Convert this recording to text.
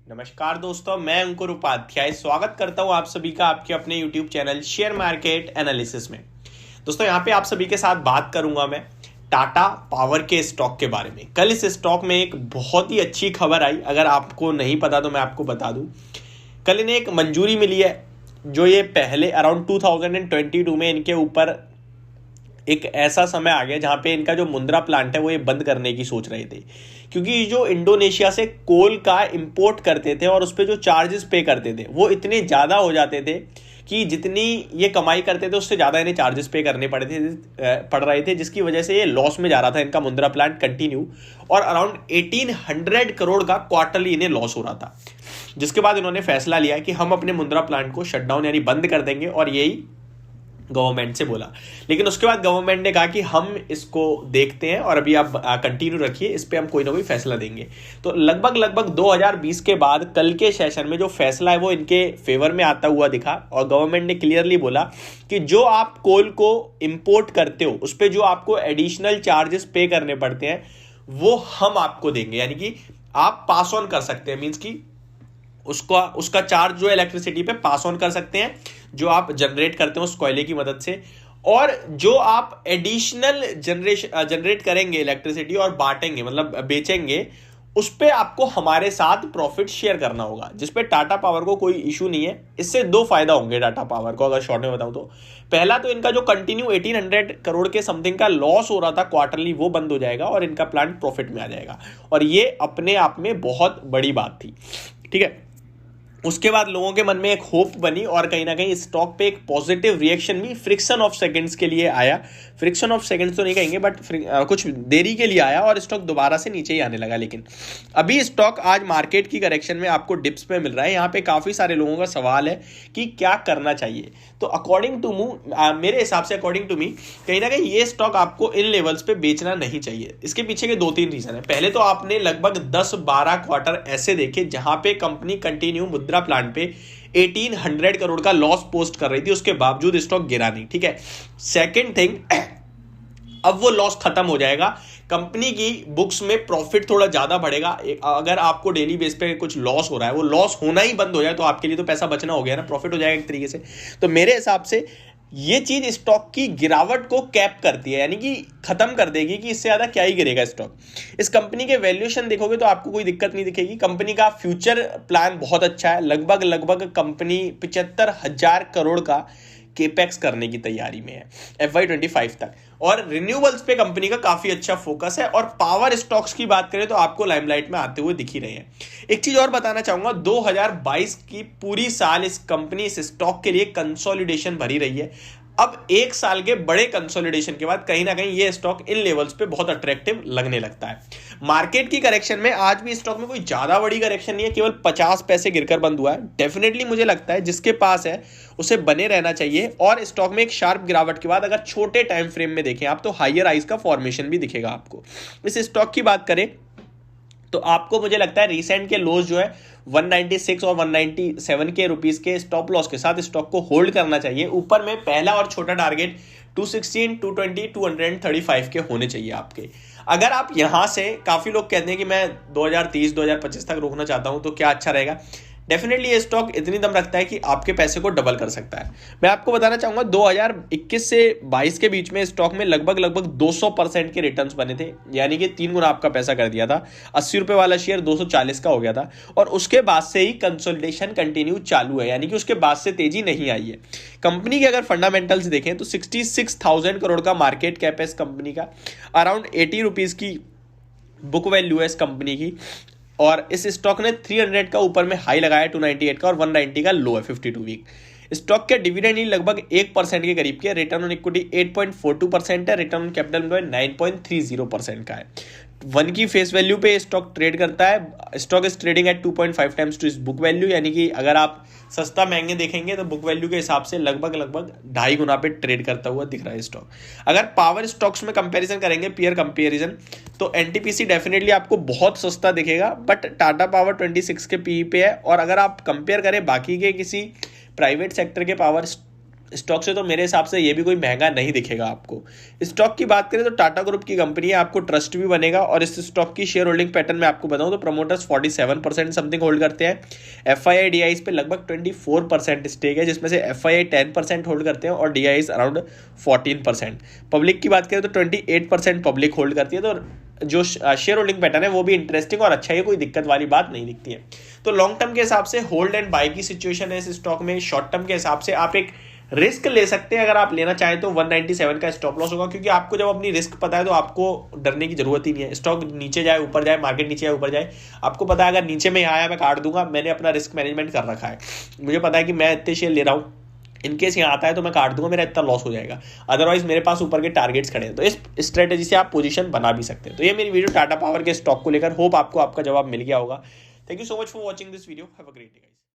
नमस्कार दोस्तों, मैं अंकुर उपाध्याय स्वागत करता हूं आप सभी का आपके अपने YouTube channel share market analysis में। दोस्तों यहां पे आप सभी के साथ बात करूंगा मैं टाटा पावर के स्टॉक के बारे में। कल इस स्टॉक में एक बहुत ही अच्छी खबर आई, अगर आपको नहीं पता तो मैं आपको बता दूं। कल इन्हें एक मंजूरी मिली है जो ये पहले अराउंड 2022 में इनके ऊपर एक ऐसा समय आ गया जहां पे इनका जो मुंद्रा प्लांट है वो ये बंद करने की सोच रहे थे, क्योंकि जो इंडोनेशिया से कोल का इंपोर्ट करते थे और उस पर जो चार्जेस पे करते थे वो इतने ज़्यादा हो जाते थे कि जितनी ये कमाई करते थे उससे ज़्यादा इन्हें चार्जेस पे करने पड़ रहे थे, जिसकी वजह से ये लॉस में जा रहा था इनका मुंद्रा प्लांट कंटिन्यू। और अराउंड 1800 करोड़ का क्वार्टरली इन्हें लॉस हो रहा था, जिसके बाद इन्होंने फैसला लिया कि हम अपने मुंद्रा प्लांट को शटडाउन यानी बंद कर देंगे, और यही गवर्नमेंट से बोला। लेकिन उसके बाद गवर्नमेंट ने कहा कि हम इसको देखते हैं और अभी आप कंटिन्यू रखिए, इस पे हम कोई ना कोई फैसला देंगे। तो लगभग 2020 के बाद कल के सेशन में जो फैसला है वो इनके फेवर में आता हुआ दिखा, और गवर्नमेंट ने क्लियरली बोला कि जो आप कोल को इंपोर्ट करते हो उस पर जो आपको एडिशनल चार्जेस पे करने पड़ते हैं वो हम आपको देंगे, यानी कि आप पास ऑन कर सकते हैं। मीन्स कि उसका चार्ज जो इलेक्ट्रिसिटी पे पास ऑन कर सकते हैं जो आप जनरेट करते हो उस कोयले की मदद से, और जो आप एडिशनल जनरेट करेंगे इलेक्ट्रिसिटी और बांटेंगे मतलब बेचेंगे, उस पे आपको हमारे साथ प्रॉफिट शेयर करना होगा, जिस पे टाटा पावर को कोई इशू नहीं है। इससे दो फायदा होंगे टाटा पावर को, अगर शॉर्ट में बताऊं तो पहला तो इनका जो कंटिन्यू 1800 करोड़ के समथिंग का लॉस हो रहा था क्वार्टरली वो बंद हो जाएगा और इनका प्लांट प्रॉफिट में आ जाएगा, और ये अपने आप में बहुत बड़ी बात थी। ठीक है, उसके बाद लोगों के मन में एक होप बनी और कहीं ना कहीं स्टॉक पे एक पॉजिटिव रिएक्शन भी फ्रिक्शन ऑफ सेकंड्स के लिए आया। फ्रिक्शन ऑफ सेकंड्स तो नहीं कहेंगे बट कुछ देरी के लिए आया और स्टॉक दोबारा से नीचे ही आने लगा। लेकिन अभी स्टॉक आज मार्केट की करेक्शन में आपको डिप्स पे मिल रहा है। यहाँ पे काफ़ी सारे लोगों का सवाल है कि क्या करना चाहिए। तो अकॉर्डिंग टू मेरे हिसाब से अकॉर्डिंग टू मी कहीं ना कहीं ये स्टॉक आपको इन लेवल्स पे बेचना नहीं चाहिए। इसके पीछे के 2-3 रीजन है। पहले तो आपने लगभग 10-12 क्वार्टर ऐसे देखे जहां पे कंपनी कंटिन्यू मुद्रा प्लांट पे 1800 करोड़ का लॉस पोस्ट कर रही थी, उसके बावजूद स्टॉक गिरा नहीं। ठीक है, सेकंड थिंग, अब वो लॉस खत्म हो जाएगा, कंपनी की बुक्स में प्रॉफिट थोड़ा ज्यादा बढ़ेगा। अगर आपको डेली बेस पे कुछ लॉस हो रहा है वो लॉस होना ही बंद हो जाए तो आपके लिए तो पैसा बचना हो गया ना, प्रॉफिट हो जाएगा एक तरीके से। तो मेरे हिसाब से ये चीज स्टॉक की गिरावट को कैप करती है, यानी कि खत्म कर देगी कि इससे ज्यादा क्या ही गिरेगा स्टॉक। इस कंपनी के वैल्यूएशन देखोगे तो आपको कोई दिक्कत नहीं दिखेगी। कंपनी का फ्यूचर प्लान बहुत अच्छा है। लगभग कंपनी 75,000 करोड़ का केपेक्स करने की तैयारी में है FY25 तक, और रिन्यूएबल्स पे कंपनी का काफी अच्छा फोकस है। और पावर स्टॉक्स की बात करें तो आपको लाइमलाइट में आते हुए दिख ही रहे हैं। एक चीज और बताना चाहूंगा, 2022 की पूरी साल इस कंपनी इस स्टॉक के लिए कंसोलिडेशन भरी रही है। अब एक साल के बड़े कंसोलिडेशन के बाद कहीं ना कहीं ये स्टॉक इन लेवल्स पे बहुत अट्रैक्टिव लगने लगता है। मार्केट की करेक्शन में आज भी स्टॉक में कोई ज्यादा बड़ी करेक्शन नहीं है, केवल 50 पैसे गिरकर बंद हुआ है। डेफिनेटली मुझे लगता है जिसके पास है उसे बने रहना चाहिए, और स्टॉक में एक शार्प गिरावट के बाद अगर छोटे टाइम फ्रेम में देखें आप तो हायर हाइज का फॉर्मेशन भी दिखेगा आपको। इस स्टॉक की बात करें तो आपको मुझे लगता है रिसेंट के लोज जो है 196 और 197 के रुपीस के स्टॉप लॉस के साथ स्टॉक को होल्ड करना चाहिए। ऊपर में पहला और छोटा टारगेट 216, 220, 235 के होने चाहिए आपके। अगर आप यहां से, काफी लोग कहते हैं कि मैं 2030, 2025 तक रोकना चाहता हूं तो क्या अच्छा रहेगा। डेफिनेटली ये स्टॉक इतनी दम रखता है कि आपके पैसे को डबल कर सकता है। मैं आपको बताना चाहूंगा 2021 से 22 के बीच में स्टॉक में लगभग 200% के रिटर्न्स बने थे, यानी कि 3 गुना आपका पैसा कर दिया था। 80 रुपए वाला शेयर 240 का हो गया था, और उसके बाद से ही कंसोलिडेशन कंटिन्यू चालू है, यानी कि उसके बाद से तेजी नहीं आई है। कंपनी के अगर फंडामेंटल्स देखें तो 66,000 करोड़ का मार्केट कैप है इस कंपनी का, अराउंड 80 रुपीज की बुक वैल्यू है इस कंपनी की, और इस स्टॉक ने 300 का ऊपर में हाई लगाया 298 का, और 190 का लो है 52 वीक। स्टॉक के डिविडेंड ही लगभग 1% के करीब के, रिटर्न ऑन इक्विटी 8.42% है, रिटर्न ऑन कैपिटल एम्प्लॉयड 9.30% का है। 1 की फेस वैल्यू पे स्टॉक ट्रेड करता है। Stock is trading at 2.5 times to इस बुक वैल्यू, यानी कि अगर आप सस्ता महंगे देखेंगे तो बुक वैल्यू के हिसाब से लगभग 2.5 गुना पे ट्रेड करता हुआ दिख रहा है स्टॉक। अगर पावर स्टॉक्स में कंपैरिजन करेंगे, पीयर कंपैरिजन, तो एनटीपीसी डेफिनेटली आपको बहुत सस्ता दिखेगा, बट टाटा पावर 26 के पीई पे है। और अगर आप कंपेयर करें बाकी के किसी प्राइवेट सेक्टर के पावर स्टॉक से तो मेरे हिसाब से ये भी कोई महंगा नहीं दिखेगा आपको। स्टॉक की बात करें तो टाटा ग्रुप की कंपनी है, आपको ट्रस्ट भी बनेगा। और इस स्टॉक की शेयर होल्डिंग पैटर्न में आपको बताऊं तो प्रमोटर्स 47% समथिंग होल्ड करते हैं। FII DIs पे लगभग 24% स्टेक है, जिसमें से FII 10% होल्ड करते हैं और DIs अराउंड 14%। पब्लिक की बात करें तो 28% पब्लिक होल्ड करती है। तो जो शेयर होल्डिंग पैटर्न है वो भी इंटरेस्टिंग और अच्छा है, कोई दिक्कत वाली बात नहीं दिखती है। तो लॉन्ग टर्म के हिसाब से होल्ड एंड बाय की सिचुएशन है इस स्टॉक में। शॉर्ट टर्म के हिसाब से आप एक रिस्क ले सकते हैं, अगर आप लेना चाहें तो 197 का स्टॉप लॉस होगा, क्योंकि आपको जब अपनी रिस्क पता है तो आपको डरने की जरूरत ही नहीं है। स्टॉक नीचे जाए ऊपर जाए, मार्केट नीचे जाए ऊपर जाए, आपको पता है अगर नीचे में आया मैं काट दूंगा। मैंने अपना रिस्क मैनेजमेंट कर रखा है, मुझे पता है कि मैं इतने शेयर ले रहा हूँ, इनकेस यहाँ आता है तो मैं काट दूंगा, मेरा इतना लॉस हो जाएगा। अदरवाइज मेरे पास ऊपर के टारगेट्स खड़े हैं, तो इस स्ट्रेटेजी से आप पोजीशन बना भी सकते हैं। तो ये मेरी वीडियो टाटा पावर के स्टॉक को लेकर, होप आपको आपका जवाब मिल गया होगा। Thank you so much for watching this video, have a great day guys.